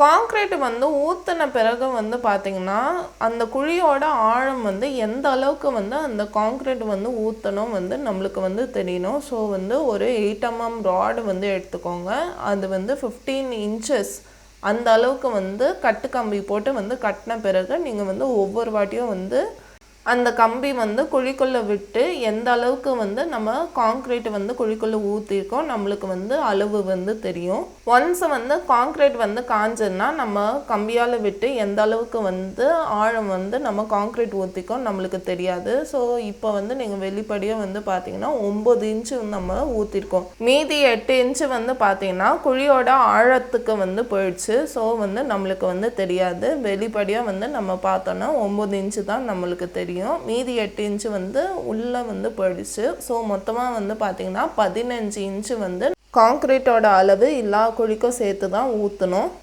Concrete வந்து ஊற்றின பிறகு வந்து பார்த்திங்கன்னா அந்த குழியோட ஆழம் வந்து எந்த அளவுக்கு வந்து அந்த கான்கிரீட் வந்து ஊற்றணும் வந்து நம்மளுக்கு வந்து தெரியணும். ஸோ வந்து ஒரு 8 mm ராடு வந்து எடுத்துக்கோங்க. அது வந்து 15 inches அந்த அளவுக்கு வந்து கட்டு கம்பி போட்டு வந்து கட்டின பிறகு நீங்கள் வந்து ஒவ்வொரு வாட்டியும் வந்து அந்த கம்பி வந்து குழிக்குள்ளே விட்டு எந்த அளவுக்கு வந்து நம்ம கான்கிரீட் வந்து குழிக்குள்ளே ஊற்றிருக்கோம் நம்மளுக்கு வந்து அளவு வந்து தெரியும். ஒன்ஸ் வந்து கான்கிரீட் வந்து காஞ்சதுன்னா நம்ம கம்பியால் விட்டு எந்த அளவுக்கு வந்து ஆழம் வந்து நம்ம கான்கிரீட் ஊற்றிக்கோம் நம்மளுக்கு தெரியாது. ஸோ இப்போ வந்து நீங்கள் வெளிப்படையாக வந்து பார்த்தீங்கன்னா 9 இன்ச்சு நம்ம ஊற்றிருக்கோம். மீதி 8 இன்ச்சு வந்து பார்த்தீங்கன்னா குழியோட ஆழத்துக்கு வந்து போயிடுச்சு. ஸோ வந்து நம்மளுக்கு வந்து தெரியாது. வெளிப்படையாக வந்து நம்ம பார்த்தோன்னா 9 இன்ச்சு தான் நம்மளுக்கு தெரியும். மீதி 8 இன்ச்சு வந்து உள்ளே வந்து போயிடுச்சு. ஸோ மொத்தமாக வந்து பார்த்தீங்கன்னா 15 இன்ச்சு வந்து கான்கிரீட்டோட அளவு எல்லா குழிக்கும் சேர்த்து தான் ஊற்றணும்.